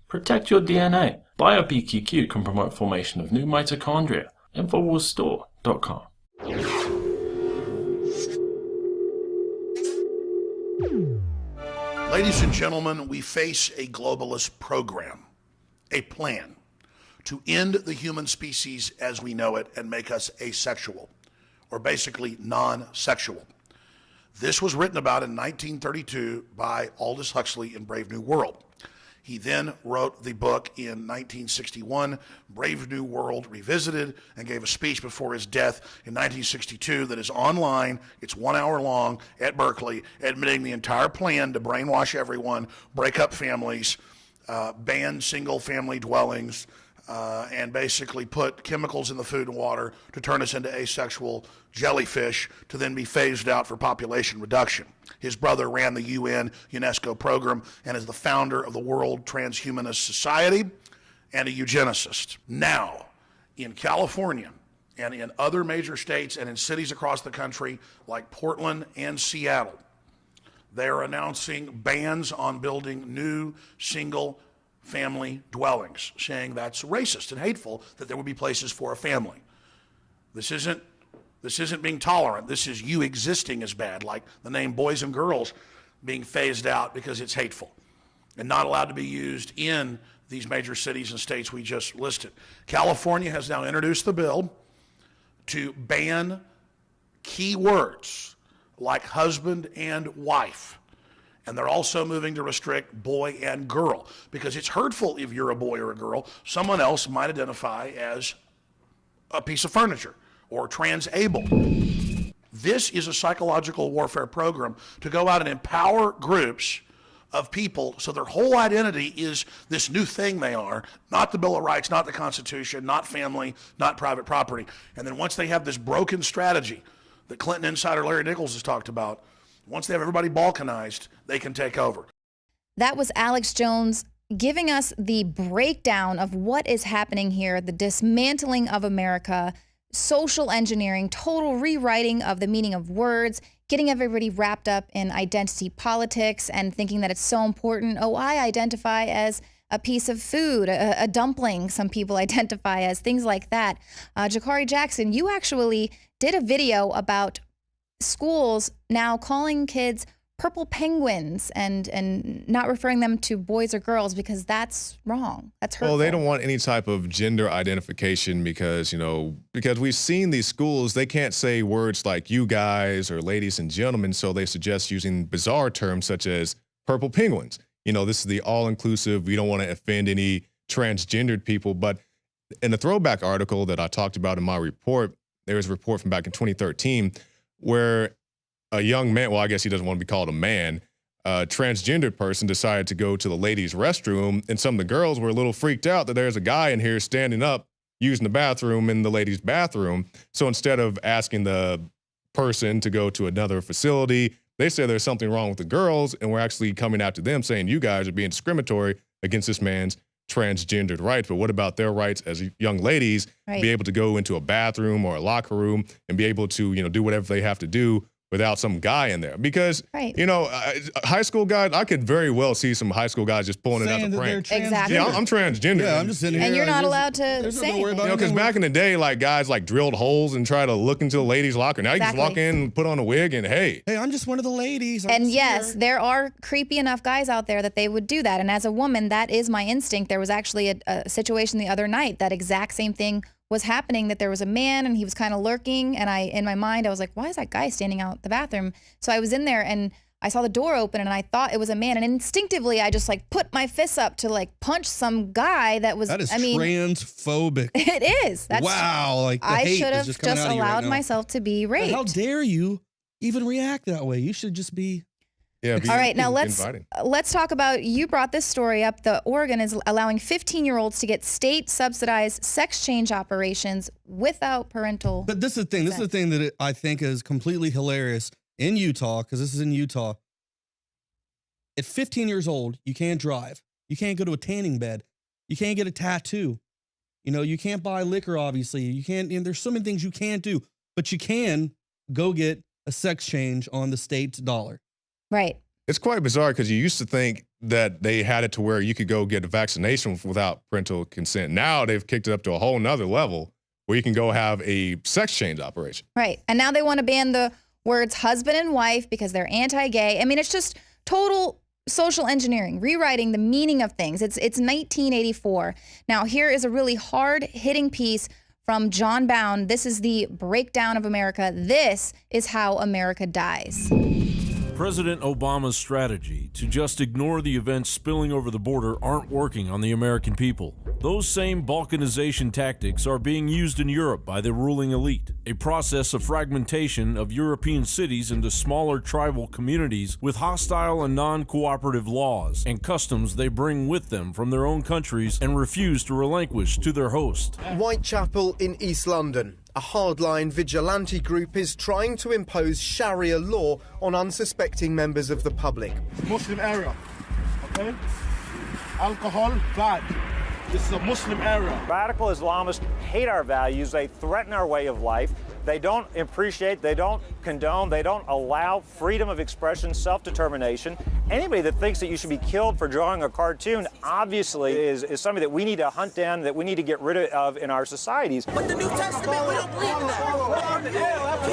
Protect your DNA. BioPQQ can promote formation of new mitochondria. Infowarsstore.com. Ladies and gentlemen, we face a globalist program, a plan to end the human species as we know it and make us asexual, or basically non-sexual. This was written about in 1932 by Aldous Huxley in Brave New World. He then wrote the book in 1961, Brave New World Revisited, and gave a speech before his death in 1962 that is online. It's 1 hour long at Berkeley, admitting the entire plan to brainwash everyone, break up families, ban single-family dwellings, and basically put chemicals in the food and water to turn us into asexual jellyfish to then be phased out for population reduction. His brother ran the UN UNESCO program and is the founder of the World Transhumanist Society and a eugenicist. Now, in California and in other major states and in cities across the country like Portland and Seattle, they are announcing bans on building new single-family dwellings, saying that's racist and hateful that there would be places for a family. This isn't being tolerant. This is you existing as bad, like the name boys and girls being phased out because it's hateful and not allowed to be used in these major cities and states we just listed. California has now introduced the bill to ban key words like husband and wife. And they're also moving to restrict boy and girl because it's hurtful if you're a boy or a girl. Someone else might identify as a piece of furniture or trans-able. This is a psychological warfare program to go out and empower groups of people so their whole identity is this new thing they are, not the Bill of Rights, not the Constitution, not family, not private property. And then once they have this broken strategy that Clinton insider Larry Nichols has talked about, once they have everybody balkanized, they can take over. That was Alex Jones giving us the breakdown of what is happening here, the dismantling of America, social engineering, total rewriting of the meaning of words, getting everybody wrapped up in identity politics and thinking that it's so important. Oh, I identify as a piece of food, a dumpling, some people identify as, things like that. Jakari Jackson, you actually did a video about schools now calling kids purple penguins and not referring them to boys or girls because that's wrong. That's hurtful. Well, they don't want any type of gender identification because we've seen these schools, they can't say words like you guys or ladies and gentlemen, so they suggest using bizarre terms such as purple penguins. This is the all-inclusive, we don't want to offend any transgendered people, but in the throwback article that I talked about in my report, there was a report from back in 2013 where a young man, well, I guess he doesn't want to be called a man, a transgendered person decided to go to the ladies' restroom, and some of the girls were a little freaked out that there's a guy in here standing up using the bathroom in the ladies' bathroom. So instead of asking the person to go to another facility, they said there's something wrong with the girls, and we're actually coming after them saying you guys are being discriminatory against this man's transgendered rights. But what about their rights as young ladies, be able to go into a bathroom or a locker room and be able to, do whatever they have to do without some guy in there? Because, high school guys, I could very well see some high school guys just pulling it as a prank. Exactly. Yeah, I'm transgender. Yeah, I'm just sitting here. And you're not allowed to say anything. Because back in the day, like guys like drilled holes and try to look into the ladies' locker. Now you just walk in and put on a wig and hey, I'm just one of the ladies. And yes, there are creepy enough guys out there that they would do that. And as a woman, that is my instinct. There was actually a situation the other night, that exact same thing was happening, that there was a man and he was kind of lurking, and in my mind I was like, why is that guy standing out the bathroom? So I was in there and I saw the door open and I thought it was a man, and instinctively I just put my fists up to punch some guy that was, that is transphobic. It is. That's, wow. I should have just allowed myself to be raped. How dare you even react that way? You should just be. Yeah. All right, now let's talk about, you brought this story up. The Oregon is allowing 15-year-olds to get state-subsidized sex change operations without parental. But this is the thing. This is the thing that I think is completely hilarious in Utah, because this is in Utah. At 15 years old, you can't drive. You can't go to a tanning bed. You can't get a tattoo. You can't buy liquor, obviously. You can't, and there's so many things you can't do, but you can go get a sex change on the state's dollar. Right. It's quite bizarre because you used to think that they had it to where you could go get a vaccination without parental consent. Now they've kicked it up to a whole nother level where you can go have a sex change operation. Right. And now they want to ban the words husband and wife because they're anti-gay. I mean, it's just total social engineering, rewriting the meaning of things. It's 1984. Now, here is a really hard-hitting piece from John Bound. This is the breakdown of America. This is how America dies. President Obama's strategy to just ignore the events spilling over the border aren't working on the American people. Those same balkanization tactics are being used in Europe by the ruling elite, a process of fragmentation of European cities into smaller tribal communities with hostile and non-cooperative laws and customs they bring with them from their own countries and refuse to relinquish to their host. Whitechapel in East London. A hardline vigilante group is trying to impose Sharia law on unsuspecting members of the public. Muslim area, okay? Alcohol, bad. This is a Muslim area. Radical Islamists hate our values. They threaten our way of life. They don't appreciate, they don't condone, they don't allow freedom of expression, self-determination. Anybody that thinks that you should be killed for drawing a cartoon obviously is somebody that we need to hunt down, that we need to get rid of in our societies. But the New Testament, we don't believe in that.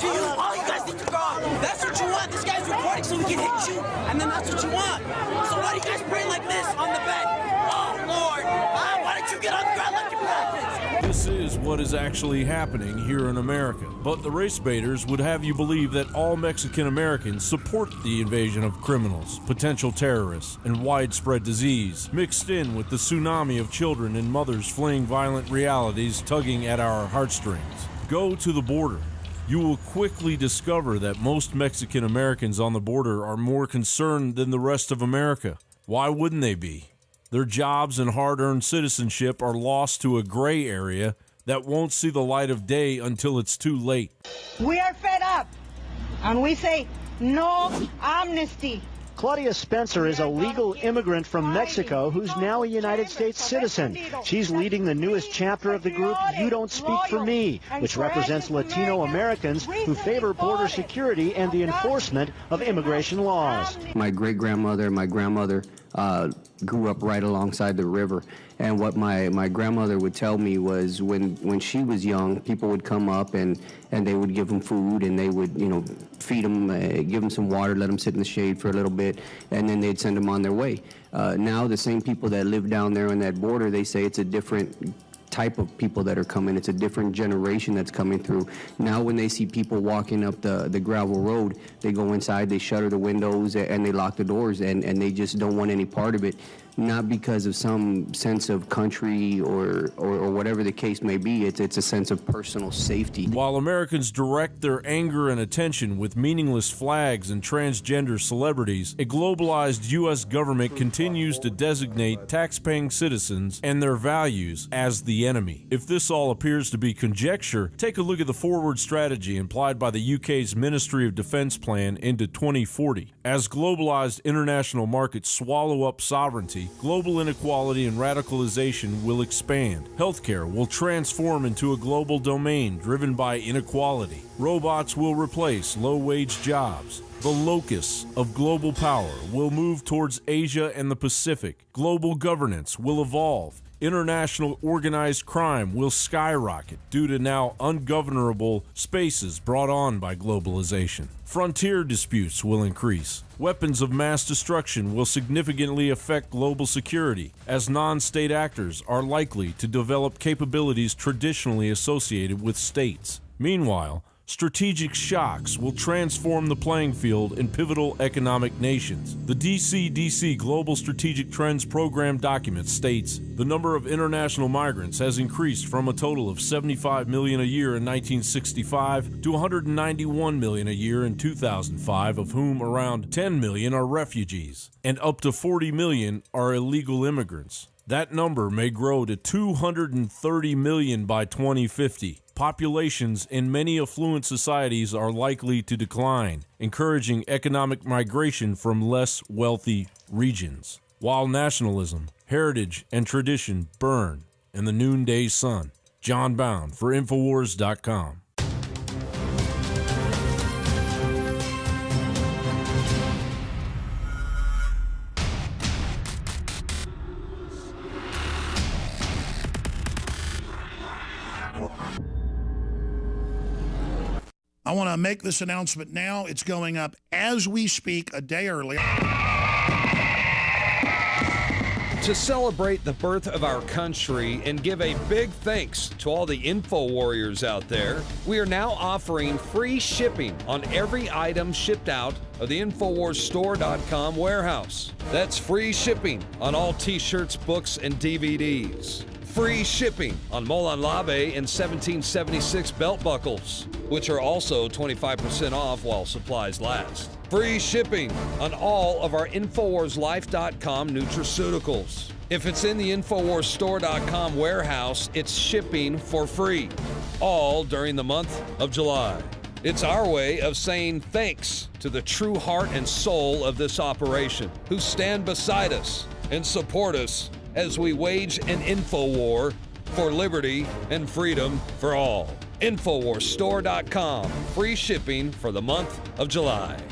To you, all you guys need to go. That's what you want. This guy's recording so we can hit you, and then that's what you want. So why do you guys pray like this on the bed? Oh, Lord, why don't you get on the ground like your prophets? This is what is actually happening here in America. But the race baiters would have you believe that all Mexican Americans support the invasion of criminals, potential terrorists, and widespread disease, mixed in with the tsunami of children and mothers fleeing violent realities tugging at our heartstrings. Go to the border. You will quickly discover that most Mexican Americans on the border are more concerned than the rest of America. Why wouldn't they be? Their jobs and hard-earned citizenship are lost to a gray area that won't see the light of day until it's too late. We are fed up, and we say no amnesty. Claudia Spencer is a legal immigrant from Mexico who's now a United States citizen. She's leading the newest chapter of the group You Don't Speak for Me, which represents Latino Americans who favor border security and the enforcement of immigration laws. My great-grandmother and my grandmother grew up right alongside the river, and what my grandmother would tell me was when she was young, people would come up and they would give them food, and they would feed them, give them some water, let them sit in the shade for a little bit, and then they'd send them on their way. Now the same people that live down there on that border, they say it's a different type of people that are coming. It's a different generation that's coming through. Now when they see people walking up the gravel road, they go inside, they shutter the windows, and they lock the doors, and they just don't want any part of it. Not because of some sense of country or whatever the case may be. It's a sense of personal safety. While Americans direct their anger and attention with meaningless flags and transgender celebrities, a globalized U.S. government continues to designate tax-paying citizens and their values as the enemy. If this all appears to be conjecture, take a look at the forward strategy implied by the UK's Ministry of Defence plan into 2040. As globalized international markets swallow up sovereignty, global inequality and radicalization will expand. Healthcare will transform into a global domain driven by inequality. Robots will replace low-wage jobs. The locus of global power will move towards Asia and the Pacific. Global governance will evolve. International organized crime will skyrocket due to now ungovernable spaces brought on by globalization. Frontier disputes will increase. Weapons of mass destruction will significantly affect global security, as non-state actors are likely to develop capabilities traditionally associated with states. Meanwhile, strategic shocks will transform the playing field in pivotal economic nations. The DCDC Global Strategic Trends Program document states the number of international migrants has increased from a total of 75 million a year in 1965 to 191 million a year in 2005, of whom around 10 million are refugees, and up to 40 million are illegal immigrants. That number may grow to 230 million by 2050. Populations in many affluent societies are likely to decline, encouraging economic migration from less wealthy regions. While nationalism, heritage, and tradition burn in the noonday sun. John Bound for Infowars.com. I want to make this announcement now. It's going up as we speak, a day early. To celebrate the birth of our country and give a big thanks to all the info warriors out there, we are now offering free shipping on every item shipped out of the InfowarsStore.com warehouse. That's free shipping on all t-shirts, books, and DVDs. Free shipping on Molon Labe and 1776 belt buckles, which are also 25% off while supplies last. Free shipping on all of our InfowarsLife.com nutraceuticals. If it's in the InfowarsStore.com warehouse, it's shipping for free, all during the month of July. It's our way of saying thanks to the true heart and soul of this operation, who stand beside us and support us as we wage an info war for liberty and freedom for all. InfowarsStore.com, free shipping for the month of July.